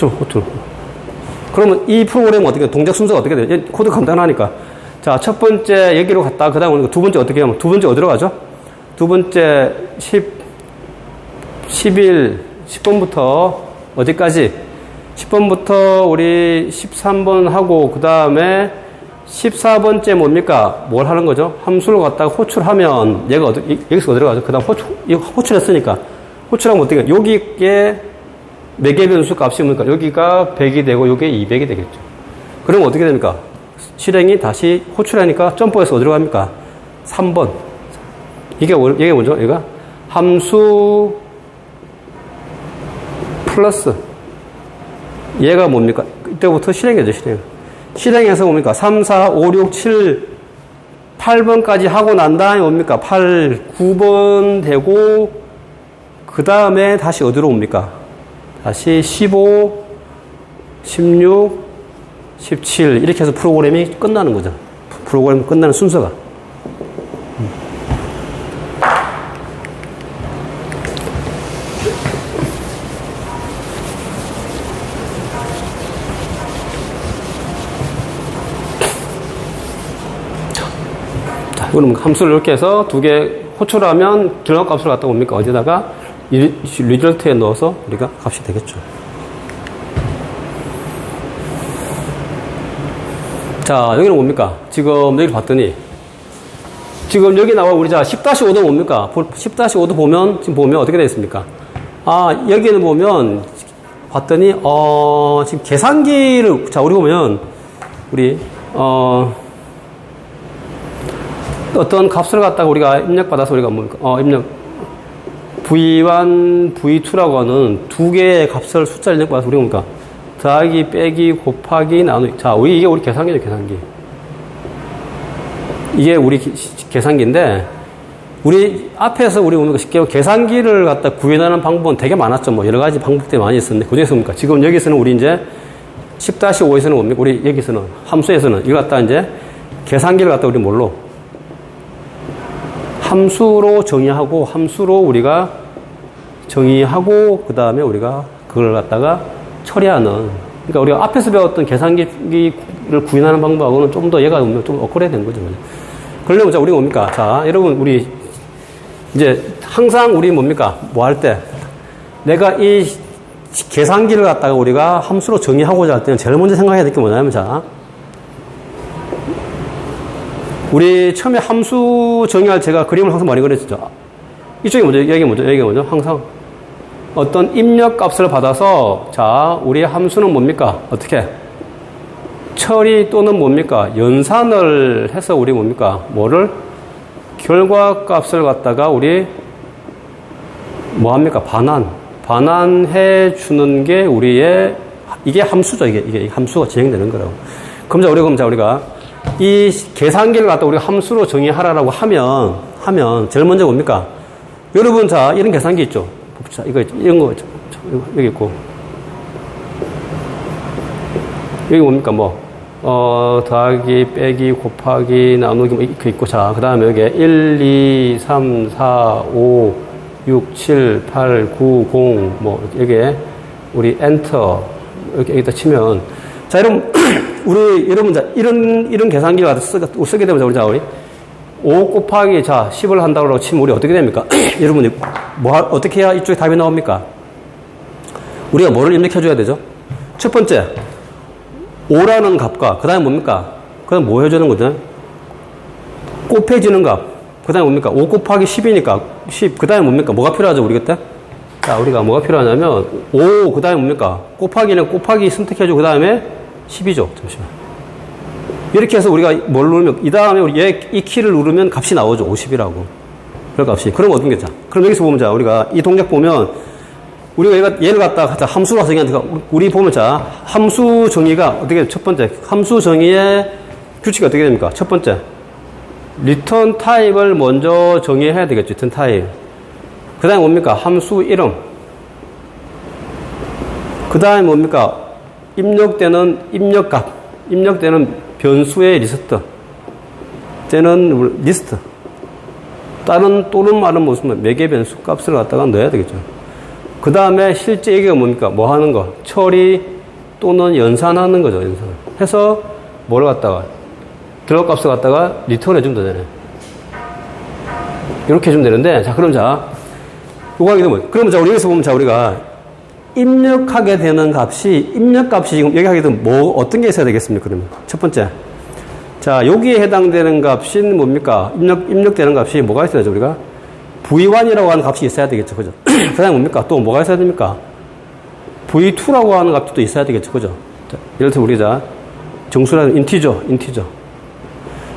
호출. 그러면 이 프로그램은 어떻게, 동작 순서가 어떻게 돼요? 코드 간단하니까. 자, 첫 번째 여기로 갔다, 그 다음에 두 번째 어떻게 하면, 두 번째 어디로 가죠? 두 번째 10번부터 어디까지? 10번부터 우리 13번 하고, 그 다음에 14번째 뭡니까? 뭘 하는 거죠? 함수를 갖다가 호출하면, 얘가 여기서 어디로 가죠? 그 다음 호출했으니까. 호출하면 어떻게, 여기에 몇 개 변수 값이 뭡니까? 여기가 100이 되고, 여기에 200이 되겠죠. 그럼 어떻게 됩니까? 실행이 다시 호출하니까 점프해서 어디로 갑니까? 3번. 이게 뭐죠? 얘가 함수 플러스 얘가 뭡니까? 이때부터 실행이죠, 실행. 실행해서 뭡니까? 3, 4, 5, 6, 7, 8번까지 하고 난 다음에 뭡니까? 8, 9번 되고 그 다음에 다시 어디로 옵니까? 다시 15, 16, 17 이렇게 해서 프로그램이 끝나는 거죠. 프로그램이 끝나는 순서가. 자, 이거는 함수를 이렇게 해서 두 개 호출하면 결과값을 갖다 옵니까? 어디다가 리절트에 넣어서 우리가 값이 되겠죠. 자, 여기는 뭡니까? 지금 여기를 봤더니 지금 여기 나와 우리 자 10-5도 뭡니까? 10-5도 보면 지금 보면 어떻게 되어 있습니까? 아, 여기는 보면 봤더니 지금 계산기를 자, 우리 보면 우리 어떤 값을 갖다가 우리가 입력받아서 우리가 뭡니까? 입력 V1, V2라고 하는 두 개의 값을 숫자를 입력받아서 우리가 뭡니까? 더하기, 빼기, 곱하기, 나누기. 자, 이게 우리 계산기죠, 계산기. 이게 우리 계산기인데, 우리 앞에서 우리 뭡니까? 쉽게 계산기를 갖다 구현하는 방법은 되게 많았죠. 뭐, 여러 가지 방법들이 많이 있었는데, 그 중에서 뭡니까? 지금 여기서는 우리 이제 10-5에서는 뭡니까? 우리 여기서는, 함수에서는, 이거 갖다 이제 계산기를 갖다 우리 뭘로? 함수로 정의하고, 함수로 우리가 정의하고, 그 다음에 우리가 그걸 갖다가 처리하는. 그러니까 우리가 앞에서 배웠던 계산기를 구현하는 방법하고는 좀 더 얘가 좀 업그레이드 된 거죠. 그러려면 자, 우리 뭡니까? 자, 여러분, 우리 이제 항상 우리 뭡니까? 뭐 할 때 내가 이 계산기를 갖다가 우리가 함수로 정의하고자 할 때는 제일 먼저 생각해야 될 게 뭐냐면 자, 우리 처음에 함수 정의할 제가 그림을 항상 많이 그렸죠. 이쪽이 뭐죠? 여기 뭐죠? 여기가 뭐죠? 항상 어떤 입력 값을 받아서 자, 우리 함수는 뭡니까? 어떻게? 처리 또는 뭡니까? 연산을 해서 우리 뭡니까? 뭐를? 결과 값을 갖다가 우리 뭐합니까? 반환해 주는 게 우리의 이게 함수죠. 이게 함수가 진행되는 거라고. 그럼 자, 우리가 이 계산기를 갖다 우리가 함수로 정의하라라고 하면 제일 먼저 뭡니까? 여러분 자, 이런 계산기 있죠. 자, 이런 거, 여기 있고. 여기 뭡니까, 뭐, 더하기, 빼기, 곱하기, 나누기, 뭐, 이렇게 있고. 자, 그 다음에 여기 1, 2, 3, 4, 5, 6, 7, 8, 9, 0, 뭐, 여기에 우리 엔터, 여기다 치면. 자, 여러분, 자, 이런 계산기를 쓰게 되면, 우리 5 곱하기, 자, 10을 한다고 치면 우리 어떻게 됩니까? 여러분이, 어떻게 해야 이쪽에 답이 나옵니까? 우리가 뭐를 입력해줘야 되죠? 첫 번째, 5라는 값과, 그 다음에 뭡니까? 그 다음에 뭐 해주는 거죠? 곱해지는 값. 그 다음에 뭡니까? 5 곱하기 10이니까, 10. 그 다음에 뭡니까? 뭐가 필요하죠, 우리 그때? 자, 우리가 뭐가 필요하냐면, 5, 그 다음에 뭡니까? 곱하기는 곱하기 선택해주고, 그 다음에 10이죠. 잠시만. 이렇게 해서 우리가 뭘 누르면, 이 다음에 우리 이 키를 누르면 값이 나오죠. 50이라고. 그 값이. 그럼 어떤 게 자? 그럼 여기서 보면 자, 우리가 이 동작 보면, 우리가 얘를 갖다가 함수로 정의하니까, 우리 보면 자, 함수 정의가 어떻게, 첫 번째, 함수 정의의 규칙이 어떻게 됩니까? 첫 번째, 리턴 타입을 먼저 정의해야 되겠죠. 리턴 타입. 그 다음에 뭡니까? 함수 이름. 그 다음에 뭡니까? 입력되는 입력값. 입력되는 변수의 리스트. 때는 리스트. 다른 또는 말은 무슨 몇 개 변수 값을 갖다가 넣어야 되겠죠. 그 다음에 실제 얘기가 뭡니까? 뭐 하는 거? 처리 또는 연산하는 거죠, 연산. 해서 뭘 갖다가, 결과값을 갖다가 리턴 해주면 되잖아요. 이렇게 해주면 되는데, 자, 그럼 자, 요거 하게 되면, 그러면 자, 우리 여기서 보면 자, 우리가 입력하게 되는 값이, 입력값이 지금 여기 하게 되면 뭐, 어떤 게 있어야 되겠습니까, 그러면? 첫 번째. 자, 여기에 해당되는 값인 뭡니까? 입력되는 값이 뭐가 있어야죠, 우리가? V1이라고 하는 값이 있어야 되겠죠, 그죠? 그 다음에 뭡니까? 또 뭐가 있어야 됩니까? V2라고 하는 값도 또 있어야 되겠죠, 그죠? 자, 예를 들어 우리가 정수라는 인티저.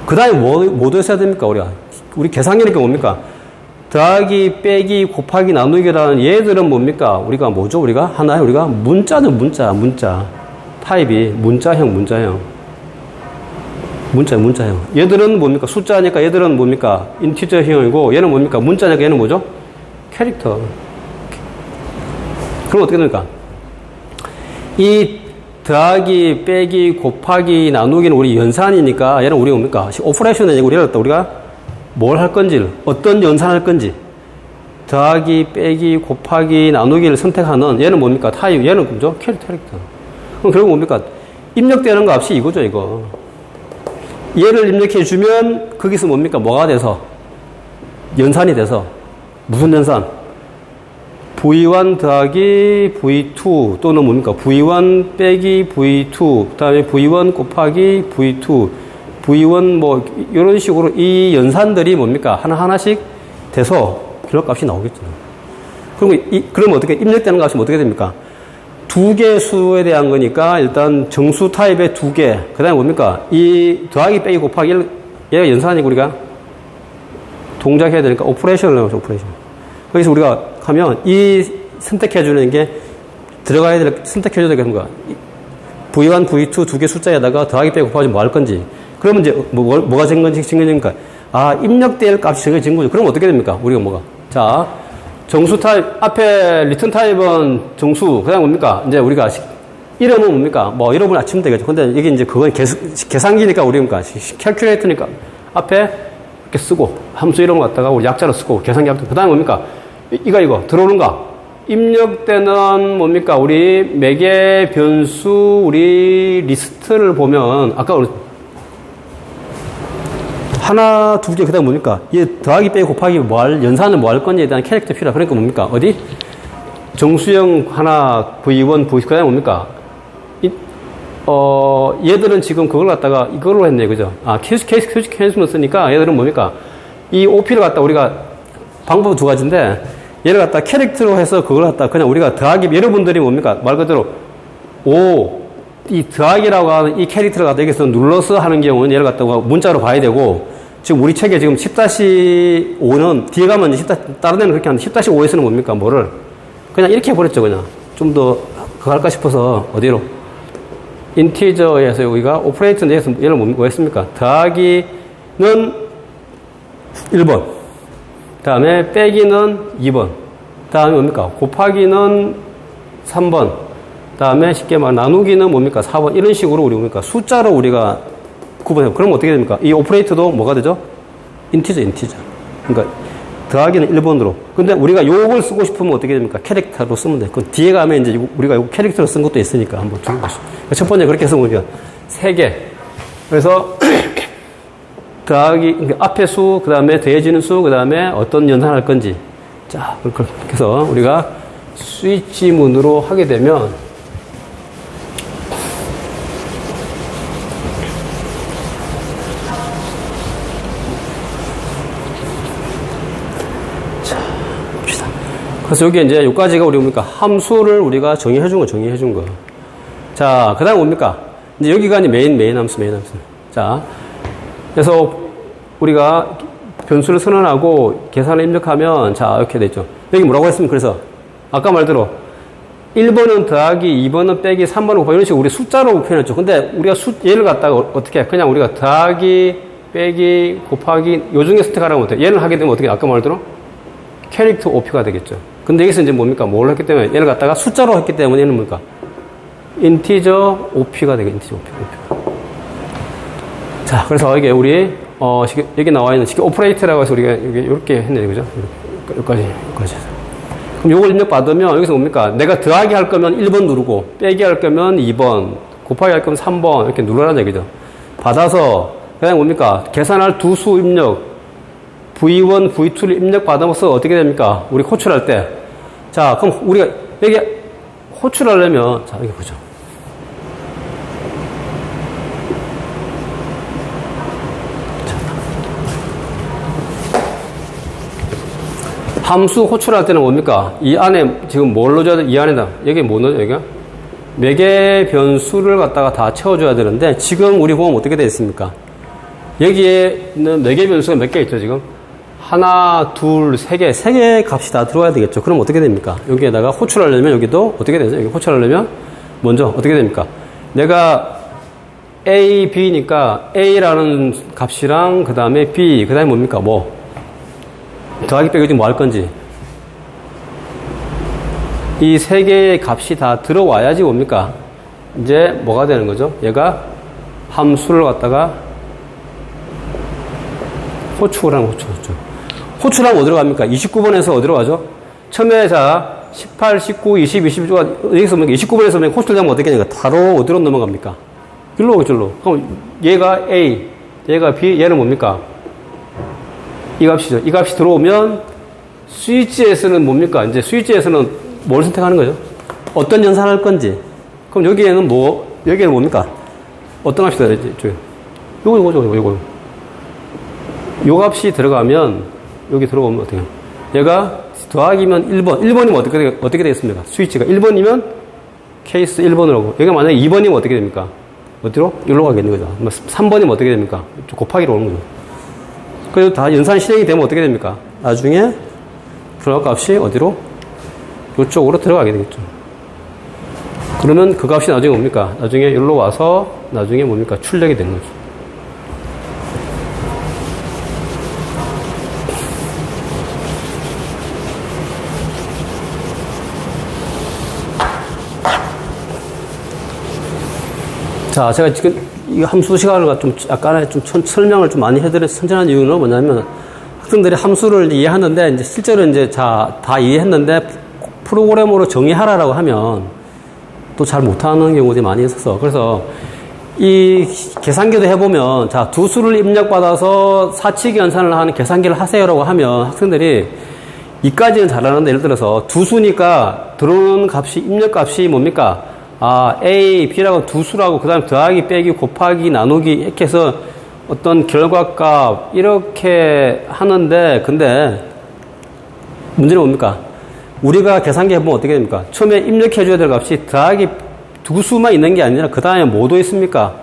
그 다음에 뭐도 있어야 됩니까, 우리가? 우리 계산기니까 뭡니까? 더하기, 빼기, 곱하기, 나누기라는 얘들은 뭡니까? 우리가 뭐죠, 우리가? 하나에 우리가 문자죠, 문자. 타입이 문자형. 문자형. 얘들은 뭡니까? 숫자니까 얘들은 뭡니까? 인티저형이고 얘는 뭡니까? 문자니까 얘는 뭐죠? 캐릭터. 그럼 어떻게 됩니까? 이 더하기, 빼기, 곱하기, 나누기는 우리 연산이니까 얘는 우리 뭡니까? 오퍼레이션은 아니고 우리가 뭘 할 건지를, 어떤 연산할 건지 더하기, 빼기, 곱하기, 나누기를 선택하는 얘는 뭡니까? 타입. 얘는 뭐죠? 캐릭터. 그럼 결국 뭡니까? 입력되는 값이 이거죠, 이거. 얘를 입력해주면 거기서 뭡니까? 뭐가 돼서? 연산이 돼서. 무슨 연산? V1 더하기 V2 또는 뭡니까? V1 빼기 V2 그 다음에 V1 곱하기 V2 V1 뭐 이런 식으로 이 연산들이 뭡니까? 하나하나씩 돼서 결과값이 나오겠죠. 그러면 어떻게 입력되는 값이 어떻게 됩니까? 두 개 수에 대한 거니까 일단 정수 타입의 두 개. 그 다음에 뭡니까? 이 더하기 빼기 곱하기 얘가 연산이고 우리가 동작해야 되니까 오퍼레이션을 넣어서 오퍼레이션. 거기서 우리가 하면 이 선택해주는 게 들어가야 될 선택해줘야 되는 거야. V1, V2 두 개 숫자에다가 더하기 빼기 곱하기 뭐 할 건지. 그러면 이제 뭐가 증거니까 입력될 값이 정해진 거죠. 그럼 어떻게 됩니까? 우리가 뭐가? 자, 정수 타입, 앞에 리턴 타입은 정수, 그 다음 뭡니까? 이제 우리가 이름은 뭡니까? 뭐, 이름을 아치면 되겠죠. 근데 이게 이제 그건 계산기니까 우리 뭡니까? 캘큘레이터니까 앞에 이렇게 쓰고, 함수 이름을 갖다가 우리 약자로 쓰고, 계산기 앞에, 그 다음에 뭡니까? 이거, 들어오는가? 입력되는 뭡니까? 우리 매개 변수, 우리 리스트를 보면, 아까 우리 하나, 두 개, 그 다음에 뭡니까? 얘 더하기, 빼기, 곱하기, 연산을 뭐 할 건지에 대한 캐릭터 필요하. 그러니까 뭡니까? 어디? 정수형 하나, V1, V2, 그 다음에 뭡니까? 얘들은 지금 그걸 갖다가 이걸로 했네, 그죠? 케이스 캔슬을 쓰니까 얘들은 뭡니까? 이 OP를 갖다 우리가 방법 두 가지인데, 얘를 갖다 캐릭터로 해서 그걸 갖다 그냥 우리가 더하기, 여러분들이 뭡니까? 말 그대로, 이 더하기라고 하는 이 캐릭터를 갖다 여기서 눌러서 하는 경우는 얘를 갖다가 문자로 봐야 되고, 지금 우리 책에 지금 10-5는 뒤에 가면 다른 데는 그렇게 하는데 10-5에서는 뭡니까? 뭐를? 그냥 이렇게 해버렸죠, 그냥. 좀 더 그거 할까 싶어서 어디로? 인티저에서 우리가 오퍼레이터 내에서 얘를 뭐 했습니까? 더하기는 1번. 다음에 빼기는 2번. 다음에 뭡니까? 곱하기는 3번. 다음에 쉽게 말 나누기는 뭡니까? 4번. 이런 식으로 우리 뭡니까? 숫자로 우리가 구분해요. 그럼 어떻게 됩니까? 이 오퍼레이터도 뭐가 되죠? 인티저. 그러니까 더하기는 1번으로. 근데 우리가 요걸 쓰고 싶으면 어떻게 됩니까? 캐릭터로 쓰면 돼. 그 뒤에 가면 이제 우리가 요 캐릭터로 쓴 것도 있으니까 한번 쭉 보시죠. 첫 번째 그렇게 해서 우리가 3개. 그래서 더하기, 그러니까 앞에 수, 그 다음에 더해지는 수, 그 다음에 어떤 연산할 건지. 자, 그렇게 해서 우리가 스위치문으로 하게 되면 그래서 여기 이제 여기까지가 우리 뭡니까? 함수를 우리가 정의해준 거. 자, 그 다음 뭡니까? 이제 여기가 이제 메인 함수. 자, 그래서 우리가 변수를 선언하고 계산을 입력하면, 자, 이렇게 되죠. 여기 뭐라고 했습니까? 그래서, 아까 말대로, 1번은 더하기, 2번은 빼기, 3번은 곱하기, 이런 식으로 우리 숫자로 표현했죠. 근데 우리가 얘를 갖다가 어떻게 해? 그냥 우리가 더하기, 빼기, 곱하기, 요 중에 선택하라면 어떻게 해? 얘를 하게 되면 어떻게 해? 아까 말대로? 캐릭터 OP가 되겠죠. 근데 여기서 이제 뭡니까? 뭘 했기 때문에, 얘를 갖다가 숫자로 했기 때문에 얘는 뭡니까? 인티저 OP가 되겠죠. 인티저 OP. 자, 그래서 이게 우리, 여기 나와 있는 오퍼레이터라고 해서 우리가 이렇게 했네, 그죠? 여기까지 해서. 그럼 요걸 입력받으면 여기서 뭡니까? 내가 더하기 할 거면 1번 누르고 빼기 할 거면 2번 곱하기 할 거면 3번 이렇게 누르라는 얘기죠. 받아서 그냥 뭡니까? 계산할 두 수 입력 V1, V2를 입력받아서 어떻게 됩니까? 우리 호출할 때. 자, 그럼 우리가 여기 호출하려면 자, 여기 보죠. 함수 호출할 때는 뭡니까? 이 안에 지금 뭘 넣어줘야 돼? 이 안에다. 여기 뭐 넣어줘? 여기가? 매개 변수를 갖다가 다 채워줘야 되는데 지금 우리 보면 어떻게 되어 있습니까? 여기에는 매개 변수가 몇 개 있죠, 지금? 하나, 둘, 세 개 값이 다 들어와야 되겠죠. 그럼 어떻게 됩니까? 여기에다가 호출하려면 여기도 어떻게 되죠? 여기 호출하려면 먼저 어떻게 됩니까? 내가 A, B니까 A라는 값이랑 그 다음에 B, 그 다음에 뭡니까? 뭐? 더하기 빼기 뭐 할 건지. 이 세 개의 값이 다 들어와야지 뭡니까? 이제 뭐가 되는 거죠? 얘가 함수를 갖다가 호출하면 호출하면 어디로 갑니까? 29번에서 어디로 가죠? 처음에 자 18, 19, 20, 21가 여기서 29번에서 호출하면 어떻게 되니까 바로 어디로 넘어갑니까? 일로 오겠죠. 그럼 얘가 A, 얘가 B, 얘는 뭡니까? 이 값이죠. 이 값이 들어오면 스위치에서는 뭡니까? 이제 스위치에서는 뭘 선택하는 거죠? 어떤 연산을 할 건지. 그럼 여기에는 여기에는 뭡니까? 어떤 값이 들어야지? 요거. 요 값이 들어가면, 여기 들어오면 어떻게 해요? 얘가 더하기면 1번. 1번이면 어떻게 되겠습니까? 스위치가 1번이면 케이스 1번으로 하고, 여기가 만약에 2번이면 어떻게 됩니까? 어디로? 여기로 가겠는 거죠. 3번이면 어떻게 됩니까? 곱하기로 오는 거죠. 그래서 다 연산 실행이 되면 어떻게 됩니까? 나중에 플러스 값이 어디로? 이쪽으로 들어가게 되겠죠. 그러면 그 값이 나중에 뭡니까? 나중에 여기로 와서 나중에 뭡니까? 출력이 되는 거죠. 자, 제가 지금 이 함수 시간을 좀 약간의 좀 설명을 좀 많이 해드려 선전한 이유는 뭐냐면 학생들이 함수를 이해하는데 이제 실제로 이제 다 이해했는데 프로그램으로 정의하라라고 하면 또 잘 못하는 경우들이 많이 있어서 그래서 이 계산기도 해보면 자, 두 수를 입력받아서 사칙 연산을 하는 계산기를 하세요라고 하면 학생들이 이까지는 잘하는데 예를 들어서 두 수니까 들어오는 값이 입력값이 뭡니까? A, B라고 두 수라고 그 다음에 더하기, 빼기, 곱하기, 나누기 이렇게 해서 어떤 결과값 이렇게 하는데 근데 문제는 뭡니까? 우리가 계산기 해보면 어떻게 됩니까? 처음에 입력해줘야 될 값이 더하기 두 수만 있는 게 아니라 그 다음에 뭐도 있습니까?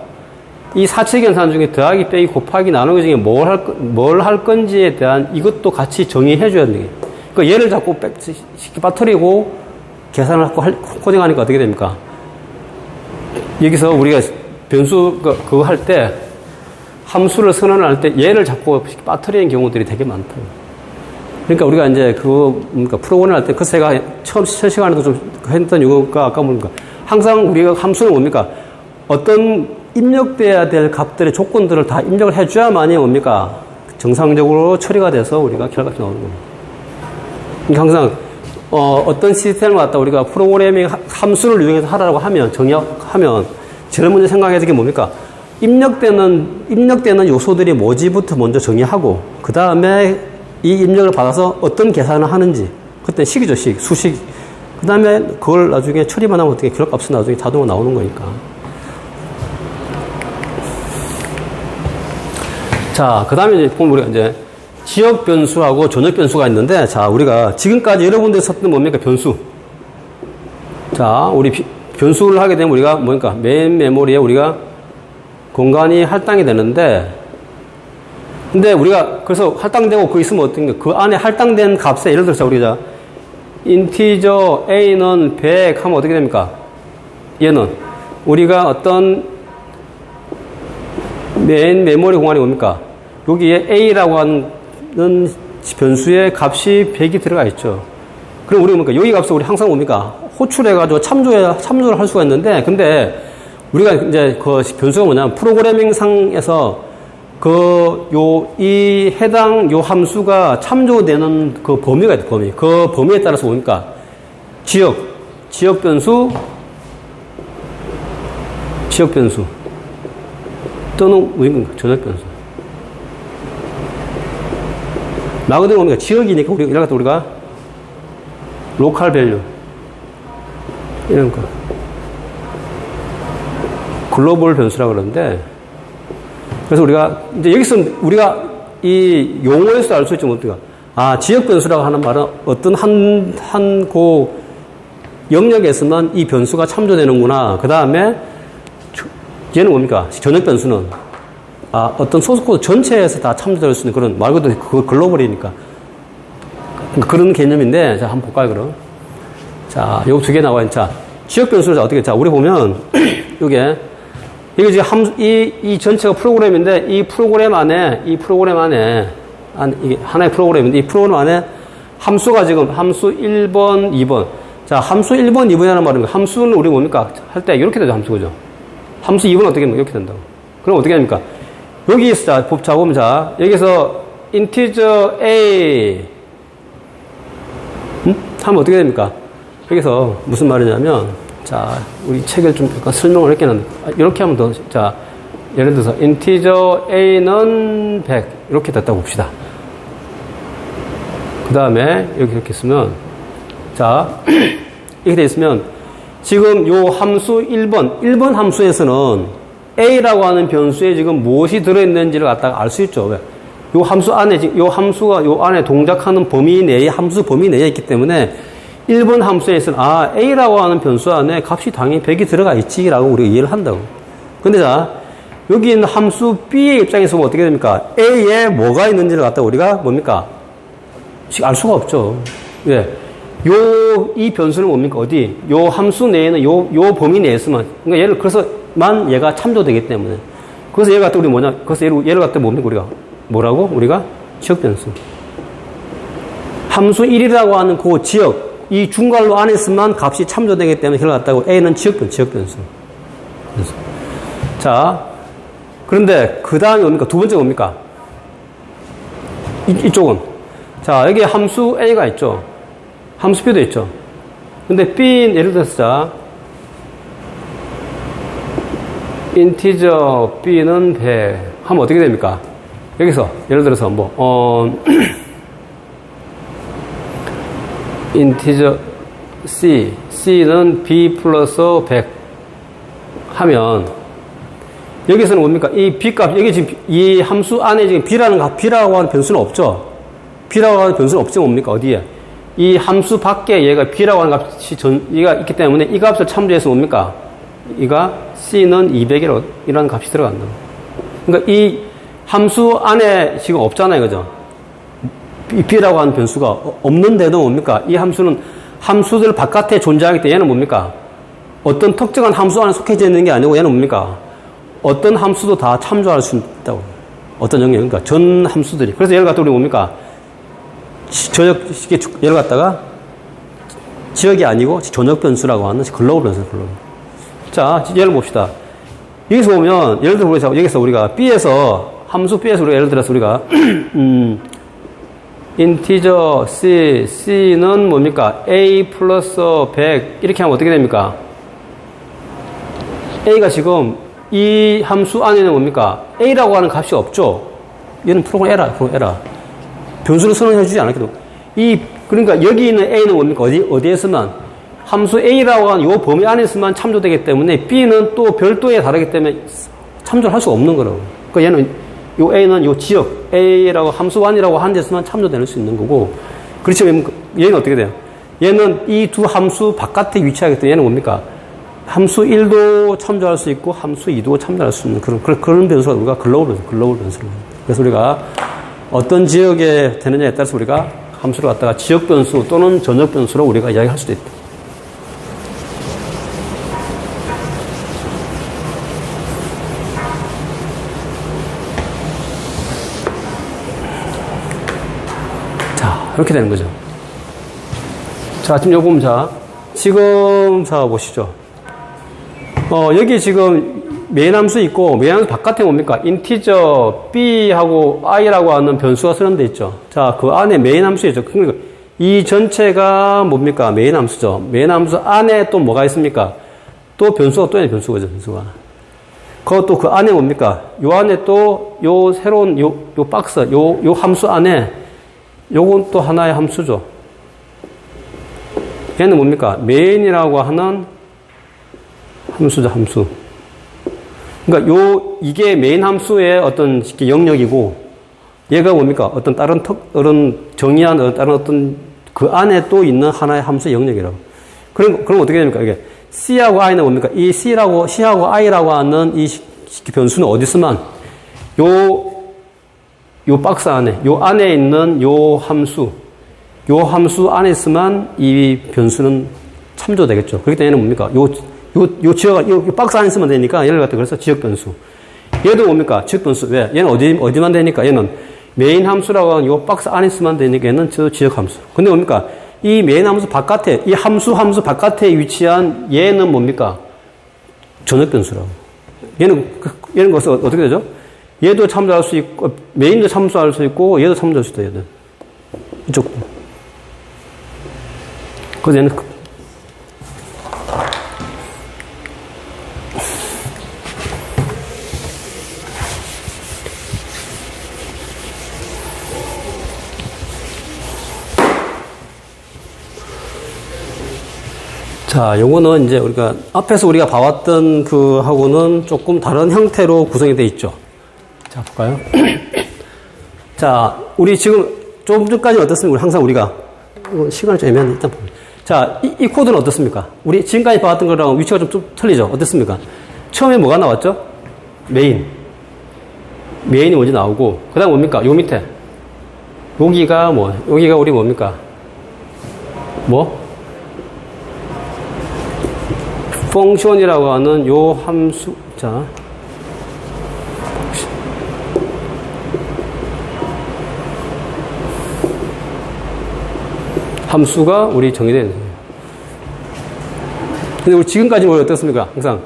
이 사칙 연산 중에 더하기, 빼기, 곱하기, 나누기 중에 뭘 할 건지에 대한 이것도 같이 정의해줘야 돼요. 그러니까 얘를 자꾸 쉽게 빠뜨리고 계산을 하고 코딩하니까 어떻게 됩니까? 여기서 우리가 변수 그거 할 때 함수를 선언할 때 얘를 자꾸 빠뜨리는 경우들이 되게 많다. 그러니까 우리가 이제 그러니까 프로그램을 할 때 그 제가 첫 시간에도 좀 했던 이유가 아까 뭡니까? 항상 우리가 함수는 뭡니까? 어떤 입력돼야 될 값들의 조건들을 다 입력을 해줘야만이 뭡니까? 정상적으로 처리가 돼서 우리가 결과값이 나오는 겁니다. 그러니까 항상 어떤 시스템을 갖다 우리가 프로그래밍 함수를 이용해서 하라고 하면 정의하면 제일 먼저 생각해야 될 게 뭡니까? 입력되는 요소들이 뭐지부터 먼저 정의하고 그 다음에 이 입력을 받아서 어떤 계산을 하는지 그때 식이죠, 수식. 그 다음에 그걸 나중에 처리만 하면 어떻게 결과값은 나중에 자동으로 나오는 거니까. 자, 그 다음에 이제 보면 우리가 이제 지역 변수하고 전역 변수가 있는데, 자, 우리가 지금까지 여러분들이 썼던 뭡니까? 변수. 자, 우리 변수를 하게 되면 우리가 뭡니까? 메인 메모리에 우리가 공간이 할당이 되는데, 근데 우리가 그래서 할당되고 그 있으면 어떤 그 안에 할당된 값에 예를 들어서 우리가 인티저 A는 100 하면 어떻게 됩니까? 얘는 우리가 어떤 메인 메모리 공간이 뭡니까? 여기에 A라고 하는 변수의 값이 100이 들어가 있죠. 그럼 우리가 뭡니까? 여기 값을 우리 항상 뭡니까? 호출해가지고 참조를 할 수가 있는데, 근데 우리가 이제 그 변수가 뭐냐면 프로그래밍 상에서 이 해당 요 함수가 참조되는 그 범위가 있다, 범위. 그 범위에 따라서 보니까 지역 변수, 또는 전역 변수. 말 그대로 보니까 지역이니까 우리가 로컬 밸류. 이런 거. 글로벌 변수라고 그러는데, 그래서 이제 여기서 우리가 이 용어에서 알 수 있지 못해요. 지역 변수라고 하는 말은 어떤 한 영역에서만 이 변수가 참조되는구나. 그 다음에 얘는 뭡니까? 전역 변수는 어떤 소스 코드 전체에서 다 참조될 수 있는 그런 말 그대로 그 글로벌이니까 그런 개념인데, 자, 한번 볼까요, 그럼? 자, 요거 두 개 나와 있는. 자, 지역 변수를 어떻게, 우리 보면, 이게 지금 이 전체가 프로그램인데, 이 프로그램 안에, 이게 하나의 프로그램인데, 이 프로그램 안에 함수가 지금, 함수 1번, 2번. 자, 함수 1번, 2번이라는 말은, 함수는 우리 뭡니까? 할 때 이렇게 되죠, 함수, 그죠? 함수 2번은 어떻게 됩니까? 이렇게 된다고. 그럼 어떻게 됩니까? 여기서, 자, 보면 자, 여기서, integer A, 하면 어떻게 됩니까? 여기서 무슨 말이냐면, 자, 우리 책을 좀 약간 설명을 했겠는데, 이렇게 하면 자, 예를 들어서, integer A는 100. 이렇게 됐다고 봅시다. 그 다음에, 이렇게 쓰면, 자, 이렇게 돼 있으면, 지금 요 함수 1번 함수에서는 A라고 하는 변수에 지금 무엇이 들어있는지를 갖다가 알 수 있죠. 왜? 요 함수 안에, 요 함수가 요 안에 동작하는 범위 내에, 함수 범위 내에 있기 때문에 1번 함수에서는, A라고 하는 변수 안에 값이 당연히 100이 들어가 있지라고 우리가 이해를 한다고. 근데 자, 여기 있는 함수 B의 입장에서 보면 어떻게 됩니까? A에 뭐가 있는지를 갖다가 우리가 뭡니까? 알 수가 없죠. 왜? 이 변수는 뭡니까? 어디? 요 함수 내에는 요 범위 내에서만, 그러니까 그래서만 얘가 참조되기 때문에. 그래서 얘를 갖다 우리 그래서 얘를 갖다 뭡니까? 뭐라고? 우리가 지역 변수. 함수 1이라고 하는 그 지역, 이 중괄호 안에서만 값이 참조되기 때문에 걔를 갖다고 A는 지역 변수. 자, 그런데 그 다음에 뭡니까? 두 번째 뭡니까? 이쪽은. 자, 여기 함수 A가 있죠. 함수 B도 있죠. 근데 B, 예를 들어서 자, integer B는 100 하면 어떻게 됩니까? 여기서 예를 들어서 integer C는 B 플러스 100 하면 여기서는 뭡니까? 이 B값, 여기 지금 이 함수 안에 지금 B라고 하는 변수는 없죠? B라고 하는 변수는 없죠? 뭡니까? 어디에? 이 함수 밖에 얘가 B라고 하는 값이 얘가 있기 때문에 이 값을 참조해서 뭡니까? 이가 C는 200이라는 값이 들어간다. 그러니까 이 함수 안에 지금 없잖아요. 그죠? B라고 하는 변수가 없는데도 뭡니까? 이 함수는 함수들 바깥에 존재하기 때문에 얘는 뭡니까? 어떤 특정한 함수 안에 속해져 있는 게 아니고 얘는 뭡니까? 어떤 함수도 다 참조할 수 있다고. 어떤 영역, 그러니까 전 함수들이. 그래서 얘를 갖다 우리 뭡니까? 얘를 갖다가 지역이 아니고 전역 변수라고 하는 글로벌 변수, 글로벌. 자, 예를 봅시다. 여기서 보면, 예를 들어 여기서 우리가 함수 B에서 우리가 예를 들어서 우리가, integer C는 뭡니까? A 플러스 100. 이렇게 하면 어떻게 됩니까? A가 지금 이 함수 안에는 뭡니까? A라고 하는 값이 없죠? 얘는 프로그램 에러. 변수를 선언해주지 않았기도. 그러니까 여기 있는 A는 뭡니까? 어디에서만? 함수 A라고 하는 이 범위 안에서만 참조되기 때문에 B는 또 별도에 다르기 때문에 참조를 할 수 없는 거라고. 그러니까 얘는, 요 A는 요 지역, A라고 함수 1이라고 하는 데서만 참조될 수 있는 거고. 그렇지만 얘는 어떻게 돼요? 얘는 이 두 함수 바깥에 위치하기 때문에 얘는 뭡니까? 함수 1도 참조할 수 있고 함수 2도 참조할 수 있는 그런 변수가 우리가 글로벌 변수를. 그래서 우리가 어떤 지역에 되느냐에 따라서 우리가 함수를 갖다가 지역 변수 또는 전역 변수로 우리가 이야기할 수도 있다. 자, 이렇게 되는 거죠. 자, 지금 요거 지금 보시죠. 여기 지금 메인 함수 있고, 메인 함수 바깥에 뭡니까? 인티저 b하고 i라고 하는 변수가 쓰는 있죠. 자, 그 안에 메인 함수 있죠. 그러니까 이 전체가 뭡니까? 메인 함수죠. 메인 함수 안에 또 뭐가 있습니까? 또 변수가 또 있는 변수가죠, 변수가. 그것도 그 안에 뭡니까? 요 안에 또 요 새로운 요 박스, 요 함수 안에 요건 또 하나의 함수죠. 얘는 뭡니까? 메인이라고 하는 함수죠, 함수. 그러니까 이게 메인 함수의 어떤 영역이고, 얘가 뭡니까? 어떤 다른 정의한 다른 어떤 그 안에 또 있는 하나의 함수의 영역이라고. 그럼 어떻게 됩니까? 이게 C하고 I는 뭡니까? 이 C하고 I라고 하는 이 변수는 어디 있으면, 요 박스 안에, 요 안에 있는 요 함수 안에 있으면 이 변수는 참조되겠죠. 그렇기 때문에 뭡니까? 요 박스 안에 있으면 되니까 얘를 갖다 그래서 지역 변수. 얘도 뭡니까? 지역 변수. 왜? 얘는 어디만 되니까? 얘는 메인 함수라고 하는 요 박스 안에 있으면 되니까 얘는 지역 함수. 근데 뭡니까? 이 메인 함수 바깥에, 이 함수 바깥에 위치한 얘는 뭡니까? 전역 변수라고. 얘는 것은 어떻게 되죠? 얘도 참조할 수 있고, 메인도 참조할 수 있고, 얘도 참조할 수도 있어요. 이쪽. 그래서 얘는 자, 요거는 이제 앞에서 우리가 봐왔던 하고는 조금 다른 형태로 구성이 되어 있죠. 자, 볼까요? 자, 우리 지금 좀 전까지는 어떻습니까? 항상 우리가, 시간을 좀 애매한데 일단 봅니다. 자, 이 코드는 어떻습니까? 우리 지금까지 봐왔던 거랑 위치가 좀 틀리죠? 어떻습니까? 처음에 뭐가 나왔죠? 메인이 먼저 나오고, 그 다음 뭡니까? 요 밑에. 여기가 우리 뭡니까? 펑션이라고 하는 요 함수, 자. 함수가 우리 정의되는 거예요. 근데 우리 지금까지는 어떻습니까? 항상.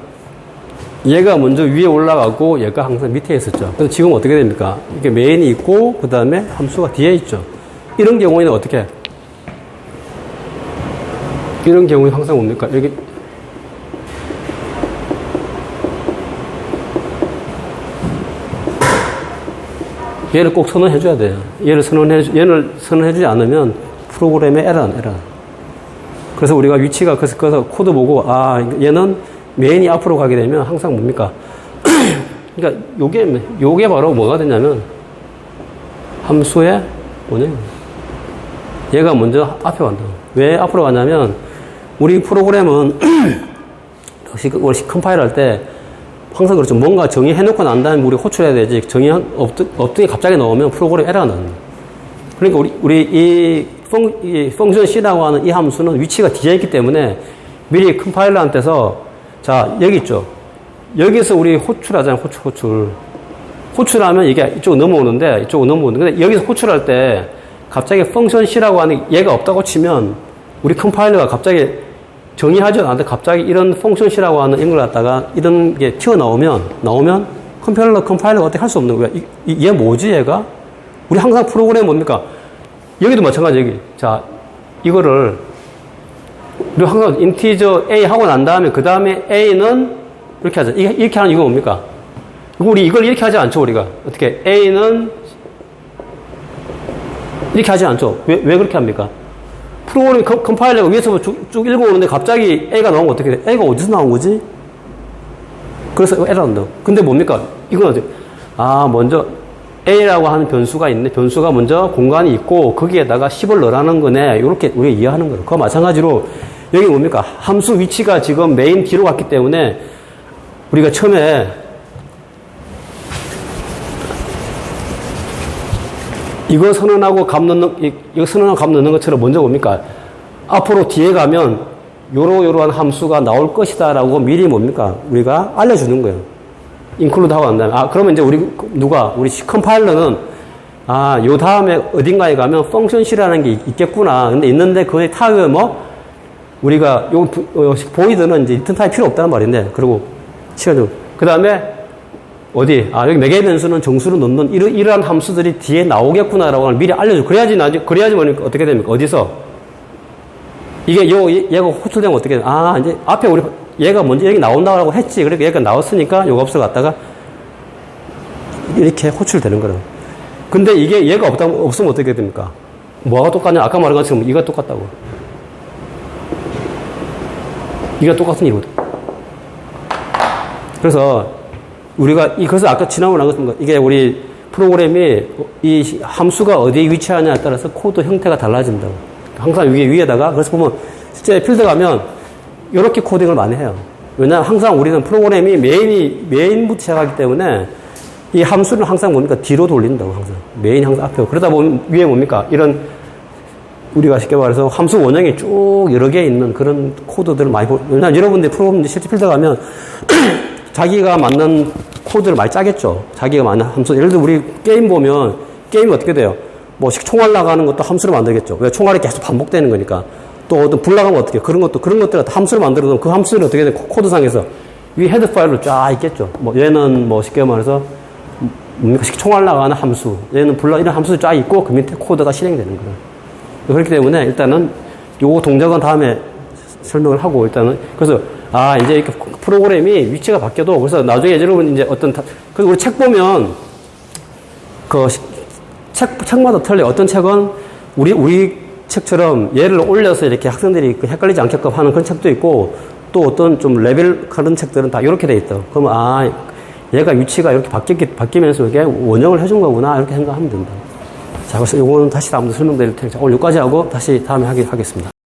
얘가 먼저 위에 올라가고 얘가 항상 밑에 있었죠. 그래서 지금 어떻게 됩니까? 이게 메인이 있고, 그 다음에 함수가 뒤에 있죠. 이런 경우에는 어떻게? 이런 경우에 항상 뭡니까? 여기 얘를 꼭 선언해줘야 돼요. 얘를 선언해주지 않으면 프로그램에 에러. 그래서 우리가 위치가, 그래서 코드 보고, 얘는 메인이 앞으로 가게 되면 항상 뭡니까? 그러니까 요게 바로 뭐가 되냐면, 함수의 얘가 먼저 앞에 간다. 왜 앞으로 가냐면, 우리 프로그램은, 역시 컴파일 할 때, 항상 그렇죠. 뭔가 정의해놓고 난 다음에 우리 호출해야 되지. 엎드게 갑자기 넣으면 프로그램 에러가 나는. 그러니까 우리 이 펑션 C라고 하는 이 함수는 위치가 뒤에 있기 때문에 미리 컴파일러한테서 자, 여기 있죠. 여기서 우리 호출하잖아요. 호출하면 이게 이쪽으로 넘어오는데 근데 여기서 호출할 때 갑자기 펑션 C라고 하는 얘가 없다고 치면 우리 컴파일러가 갑자기 정의하지 않는데 갑자기 이런 펑션 C라고 하는 이걸 갖다가 이런 게 튀어나오면 컴파일러가 어떻게 할 수 없는 거야. 얘 뭐지, 얘가? 우리 항상 프로그램 뭡니까? 여기도 마찬가지, 여기. 자, 이거를, 우리 항상 인티저 A 하고 난 다음에, 그 다음에 A는 이렇게 하자. 이렇게 하는 이유가 뭡니까? 우리 이걸 이렇게 하지 않죠, 우리가. 어떻게? A는 이렇게 하지 않죠. 왜 그렇게 합니까? 프로그램 컴파일러가 위에서 쭉 읽어오는데 갑자기 A가 나오면 어떻게 돼? A가 어디서 나온 거지? 그래서 에러 난다. 근데 뭡니까? 이건 어떻게? 먼저 A라고 하는 변수가 있네. 변수가 먼저 공간이 있고 거기에다가 10을 넣으라는 거네. 이렇게 우리가 이해하는 거예요. 그와 마찬가지로 여기 뭡니까? 함수 위치가 지금 메인 뒤로 갔기 때문에 우리가 처음에 이거 선언하고 값 넣는 것처럼 먼저 뭡니까? 앞으로 뒤에 가면 요러한 함수가 나올 것이다 라고 미리 뭡니까? 우리가 알려주는 거예요. 인클루드 하고 난 다음에. 그러면 이제 우리 컴파일러는 요 다음에 어딘가에 가면 펑션 C라는 게 있겠구나. 근데 있는데 그의 타입은 우리가 보이드는 이제 리턴 타입 필요 없다는 말인데, 그리고 시간 좀 그 다음에 어디? 여기 매개 변수는 정수로 넣는 이러한 함수들이 뒤에 나오겠구나라고 하는 미리 알려줘. 그래야지 뭐니까 어떻게 됩니까? 어디서? 얘가 호출되면 어떻게 돼? 이제 앞에 얘가 먼저 여기 나온다고 했지. 그러니까 얘가 나왔으니까 요거 없어 갔다가 이렇게 호출되는 거라고. 근데 이게 얘가 없으면 어떻게 됩니까? 뭐가 똑같냐? 아까 말한 것처럼 이가 똑같다고. 이가 똑같은 이거든. 그래서 그래서 아까 지난번에 나왔습니다. 이게 우리 프로그램이 이 함수가 어디에 위치하냐에 따라서 코드 형태가 달라진다고. 항상 위에다가, 그래서 보면 실제 필드 가면 이렇게 코딩을 많이 해요. 왜냐하면 항상 우리는 프로그램이 메인부터 시작하기 때문에 이 함수는 항상 뭡니까? 뒤로 돌린다고, 항상. 메인이 항상 앞에. 그러다 보면 위에 뭡니까? 이런, 우리가 쉽게 말해서 함수 원형이 쭉 여러 개 있는 그런 코드들을 많이 왜냐하면 여러분들 프로그램 실제 필드 가면 자기가 맞는 코드를 많이 짜겠죠. 자기가 맞는 함수. 예를 들어 우리 게임 보면 게임이 어떻게 돼요? 뭐 총알 나가는 것도 함수로 만들겠죠. 왜? 총알이 계속 반복되는 거니까. 또 어떤 불 나가면 어떻게? 그런 것들을 함수로 만들어놓으면 그 함수를 어떻게 돼? 코드상에서 위 헤드 파일로 쫙 있겠죠. 뭐 얘는 뭐 쉽게 말해서 총알 나가는 함수. 얘는 이런 함수도 쫙 있고 그 밑에 코드가 실행되는 거예요. 그렇기 때문에 일단은 요 동작은 다음에 설명을 하고 일단은 그래서 이제 이렇게 프로그램이 위치가 바뀌어도 그래서 나중에 여러분 이제 그리고 우리 책 보면 책마다 틀려요. 어떤 책은 우리 책처럼 얘를 올려서 이렇게 학생들이 헷갈리지 않게끔 하는 그런 책도 있고 또 어떤 좀 레벨 그런 책들은 다 이렇게 돼 있다. 그러면 얘가 위치가 이렇게 바뀌면서 이게 원형을 해준 거구나 이렇게 생각하면 된다. 자, 그래서 요거는 다시 다음에 설명드릴 테니까 오늘 여기까지 하고 다시 다음에 하겠습니다.